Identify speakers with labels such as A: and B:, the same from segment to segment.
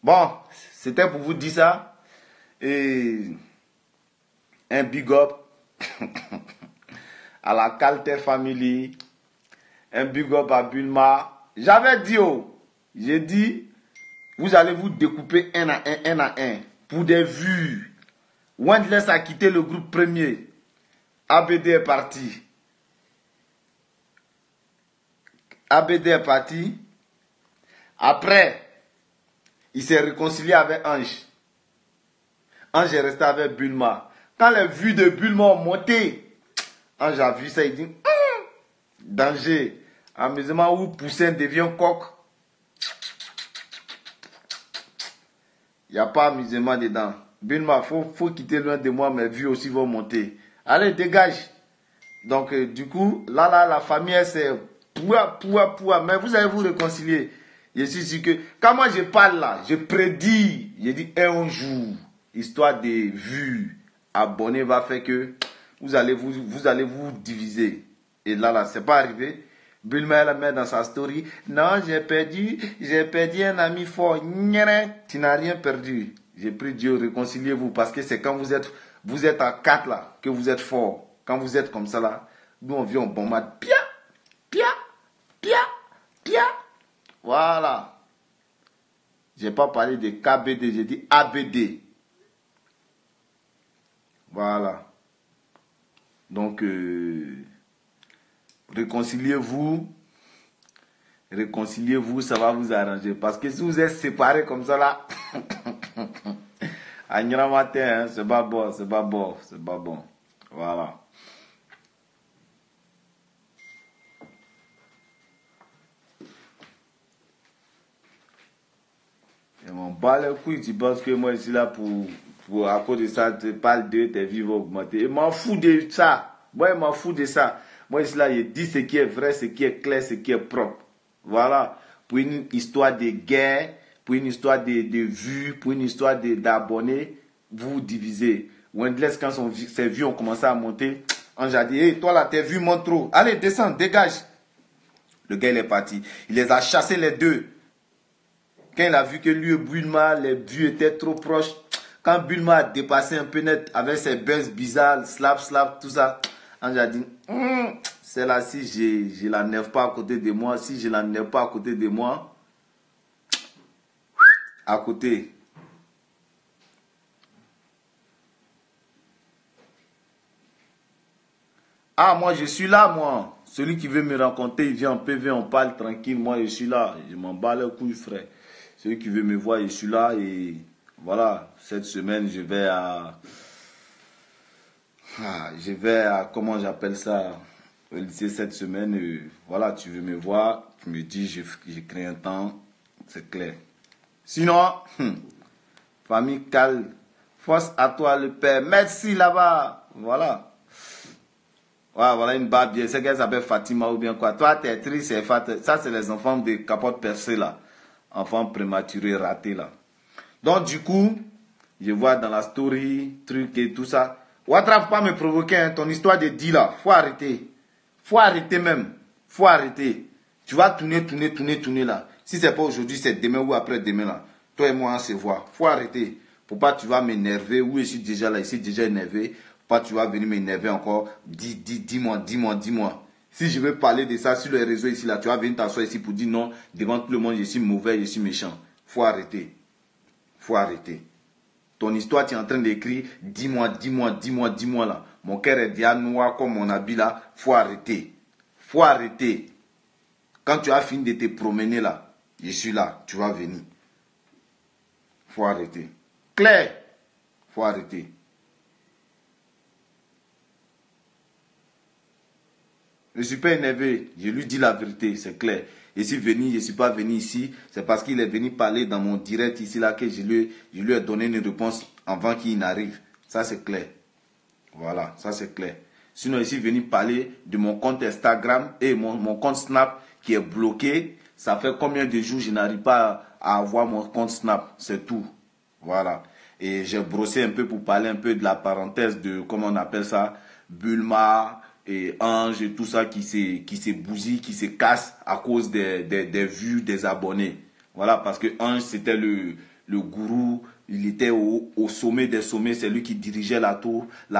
A: Bon, c'était pour vous dire ça. Et un big up à la Calter Family. Un big up à Bulma. J'avais dit, j'ai dit, vous allez vous découper un à un, pour des vues. Wendless a quitté le groupe premier. ABD est parti. ABD est parti. Après, il s'est réconcilié avec Ange. Ange est resté avec Bulma. Quand les vues de Bulma ont monté, Ange a vu ça, il dit, danger. Amusement où Poussin devient coq. Il n'y a pas amusement dedans. Bulma, faut quitter loin de moi, mes vues aussi vont monter. Allez, dégage. Donc, du coup, là, la famille, c'est poua. Mais vous allez vous réconcilier. Je suis sûr que, quand moi je parle là, je prédis, je dis un jour, histoire des vues, abonnés va faire que vous allez vous diviser. Et là, c'est pas arrivé. Bulma, elle met dans sa story, non, j'ai perdu un ami fort. Tu n'as rien perdu. J'ai pris Dieu, réconciliez-vous, parce que c'est quand vous êtes à 4 là, que vous êtes fort. Quand vous êtes comme ça là, nous on vient, on bombarde, pia. Voilà. J'ai pas parlé de KBD, j'ai dit ABD. Voilà. Donc, réconciliez-vous, ça va vous arranger. Parce que si vous êtes séparés comme ça là, à Nira matin, hein, c'est pas bon. Voilà. Et mon bas les couilles, tu penses que moi je suis là pour à cause de ça, tu parles de tes vies vont augmenter. Je m'en fous de ça. Moi, je m'en fous de ça. Moi, je suis là, je dis ce qui est vrai, ce qui est clair, ce qui est propre. Voilà. Pour une histoire de guerre, pour une histoire de vues, pour une histoire d'abonnés, vous vous divisez. Wendless, quand ses vues ont commencé à monter, Ange a dit, hey, toi là, tes vues montent trop. Allez, descends, dégage. Le gars, il est parti. Il les a chassés les deux. Quand il a vu que lui et Bulma, les vues étaient trop proches, quand Bulma a dépassé un peu net avec ses buzz bizarres, slap, tout ça, Ange a dit, celle-là, si je la nerve pas à côté de moi, à côté. Ah, moi, je suis là, moi. Celui qui veut me rencontrer, il vient en PV, on parle tranquille. Moi, je suis là. Je m'en bats les couilles, frère. Celui qui veut me voir, je suis là. Et voilà, cette semaine, je vais à comment j'appelle ça, au lycée cette semaine. Voilà, tu veux me voir, tu me dis, j'ai créé un temps, c'est clair. Sinon, famille Cal, force à toi le père. Merci là-bas. Voilà. Ouais, voilà une barbe bien. C'est qu'elle s'appelle Fatima ou bien quoi. Toi, t'es triste, c'est ça, c'est les enfants de capote percée là. Enfants prématurés, ratés là. Donc, du coup, je vois dans la story, truc et tout ça. Ouattara, faut pas me provoquer, hein, ton histoire de dit là. Faut arrêter. Faut arrêter même. Faut arrêter. Tu vas tourner là. Si c'est pas aujourd'hui, c'est demain ou après-demain là. Toi et moi, on se voit. Faut arrêter. Faut pas tu vas m'énerver. Oui, je suis déjà là, je suis déjà énervé. Faut pas tu vas venir m'énerver encore. Dis-moi. Si je veux parler de ça sur les réseaux ici là, tu vas venir t'asseoir ici pour dire non, devant tout le monde, je suis mauvais, je suis méchant. Faut arrêter. Faut arrêter. Ton histoire, tu es en train d'écrire, dis-moi là. Mon cœur est déjà noir comme mon habit là. Faut arrêter. Faut arrêter. Quand tu as fini de te promener là, je suis là, tu vas venir. Faut arrêter. Claire, faut arrêter. Je ne suis pas énervé, je lui dis la vérité, c'est clair. Je ne suis pas venu ici, c'est parce qu'il est venu parler dans mon direct ici là que je lui ai donné une réponse avant qu'il n'arrive. Ça c'est clair. Voilà, ça c'est clair. Sinon, je suis venu parler de mon compte Instagram et mon compte Snap qui est bloqué. Ça fait combien de jours je n'arrive pas à avoir mon compte Snap, c'est tout. Voilà. Et j'ai brossé un peu pour parler un peu de la parenthèse de, comment on appelle ça, Bulma et Ange et tout ça qui se bousille, qui se casse à cause des vues des abonnés. Voilà, parce que Ange c'était le gourou, il était au sommet des sommets, c'est lui qui dirigeait la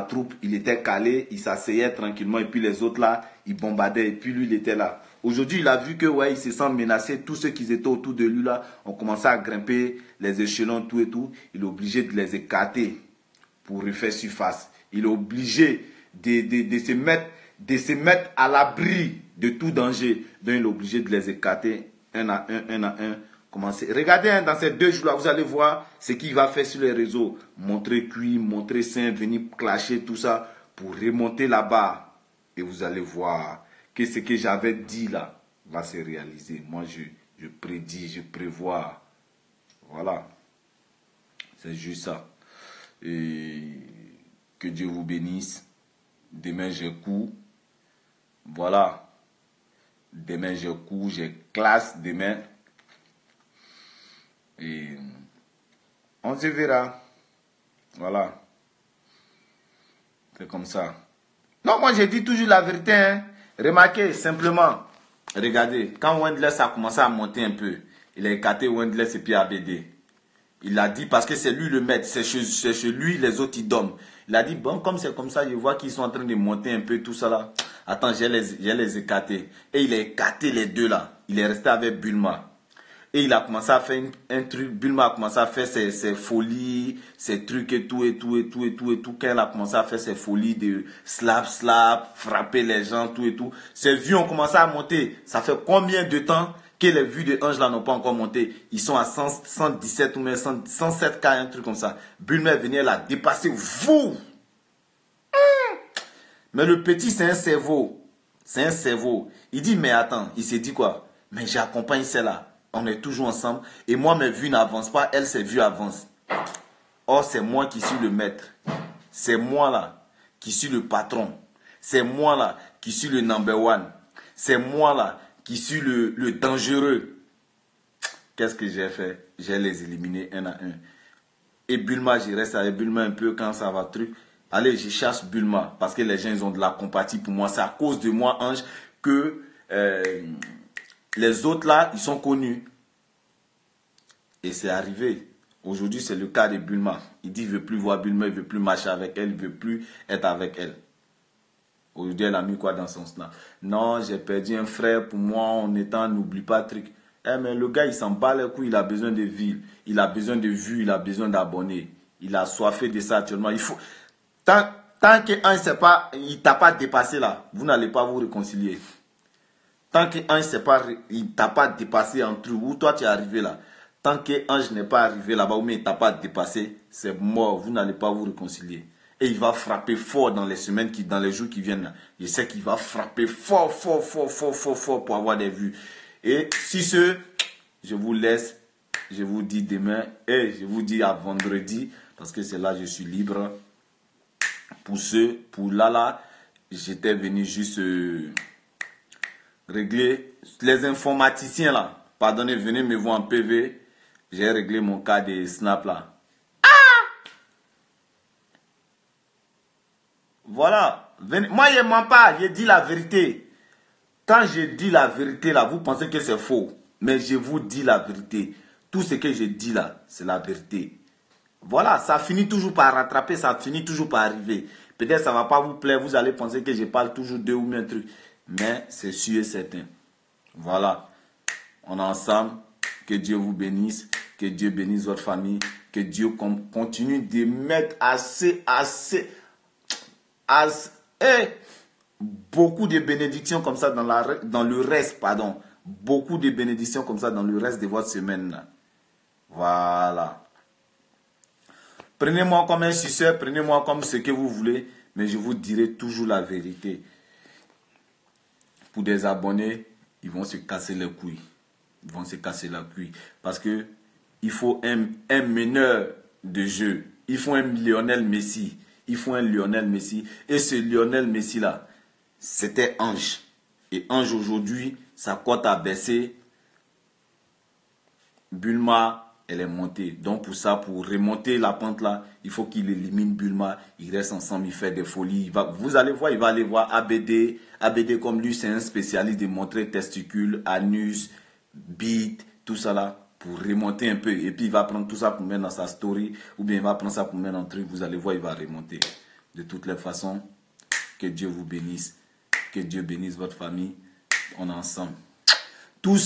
A: troupe, il était calé, il s'asseyait tranquillement et puis les autres là, ils bombardaient et puis lui il était là. Aujourd'hui, il a vu que ouais, il se sent menacé, tous ceux qui étaient autour de lui là ont commencé à grimper les échelons, tout et tout. Il est obligé de les écarter pour refaire surface. Il est obligé de se mettre à l'abri de tout danger. Donc il est obligé de les écarter un à un. Commencer. Regardez hein, dans ces 2 jours-là, vous allez voir ce qu'il va faire sur les réseaux. Montrer cuit, montrer sein, venir clasher, tout ça, pour remonter là-bas. Et vous allez voir que ce que j'avais dit là va se réaliser. Moi, je prédis, je prévois. Voilà. C'est juste ça. Et que Dieu vous bénisse. Demain, j'ai cours. Voilà. Demain, j'ai cours, j'ai classe demain. Et on se verra. Voilà. C'est comme ça. Non, moi, j'ai dit toujours la vérité. Hein. Remarquez, simplement. Regardez, quand Wendless a commencé à monter un peu, il a écarté Wendless et puis ABD. Il a dit, parce que c'est lui le maître, c'est chez lui, les autres ils dorment. Il a dit, bon, comme c'est comme ça, je vois qu'ils sont en train de monter un peu tout ça là. Attends, j'ai les écartés. Et il a écarté les 2 là. Il est resté avec Bulma. Et il a commencé à faire un truc. Bulma a commencé à faire ses folies, ses trucs et tout. Quand elle a commencé à faire ses folies de slap, frapper les gens, tout et tout. Ses vues ont commencé à monter. Ça fait combien de temps que les vues de Ange là n'ont pas encore monté? Ils sont à 117 ou même 107K, un truc comme ça. Bulma est venue, elle a dépassé. Vous! Mais le petit, c'est un cerveau. C'est un cerveau. Il dit, mais attends, il s'est dit quoi? Mais j'accompagne celle-là. On est toujours ensemble. Et moi, mes vues n'avancent pas. Elle, ses vues avancent. Or, c'est moi qui suis le maître. C'est moi là qui suis le patron. C'est moi là qui suis le number one. C'est moi là qui suis le dangereux. Qu'est-ce que j'ai fait? J'ai les éliminer un à un. Et Bulma, je reste avec Bulma un peu quand ça va truc. Allez, je chasse Bulma parce que les gens ils ont de la compatie pour moi. C'est à cause de moi, Ange, que les autres là, ils sont connus. Et c'est arrivé. Aujourd'hui, c'est le cas de Bulma. Il dit qu'il ne veut plus voir Bulma, il ne veut plus marcher avec elle, il ne veut plus être avec elle. Aujourd'hui, elle a mis quoi dans son snap? Non, j'ai perdu un frère pour moi en étant, n'oublie pas truc. Eh, mais le gars, il s'en bat les couilles, il a besoin de vie, il a besoin de vues, il a besoin d'abonnés. Il a soifé de ça actuellement. Il faut... Tant qu'il ne t'a pas dépassé là, vous n'allez pas vous réconcilier. Tant qu'Ange ne t'a pas dépassé en truc, où toi tu es arrivé là, tant qu'Ange n'est pas arrivé là-bas, ou même il ne t'a pas dépassé, c'est mort, vous n'allez pas vous réconcilier. Et il va frapper fort dans les semaines, dans les jours qui viennent là. Je sais qu'il va frapper fort pour avoir des vues. Et si je vous laisse, je vous dis demain, et je vous dis à vendredi, parce que c'est là que je suis libre. Pour Lala, j'étais venu juste régler les informaticiens là. Pardonnez, venez me voir en PV. J'ai réglé mon cas de Snap là. Voilà. Venez. Moi, je ne mens pas. Je dis la vérité. Quand je dis la vérité là, vous pensez que c'est faux. Mais je vous dis la vérité. Tout ce que je dis là, c'est la vérité. Voilà, ça finit toujours par rattraper, ça finit toujours par arriver. Peut-être ça ne va pas vous plaire, vous allez penser que je parle toujours d'eux ou bien un truc. Mais c'est sûr et certain. Voilà. On est ensemble. Que Dieu vous bénisse. Que Dieu bénisse votre famille. Que Dieu continue de mettre beaucoup de bénédictions comme ça dans le reste, pardon. Beaucoup de bénédictions comme ça dans le reste de votre semaine. Voilà. Prenez-moi comme un suceur, prenez-moi comme ce que vous voulez, mais je vous dirai toujours la vérité. Pour des abonnés, ils vont se casser les couilles. Ils vont se casser la couille. Parce que il faut un meneur de jeu. Il faut un Lionel Messi. Il faut un Lionel Messi. Et ce Lionel Messi là, c'était Ange. Et Ange aujourd'hui, sa cote a baissé. Bulma, elle est montée. Donc pour ça, pour remonter la pente là, il faut qu'il élimine Bulma. Il reste ensemble, il fait des folies. Vous allez voir, il va aller voir ABD. ABD comme lui, c'est un spécialiste de montrer testicules, anus, bite, tout ça là. pour remonter un peu. Et puis il va prendre tout ça pour mettre dans sa story, ou bien il va prendre ça pour mettre dans un truc, vous allez voir, il va remonter. De toutes les façons, que Dieu vous bénisse, que Dieu bénisse votre famille, on est ensemble. Tous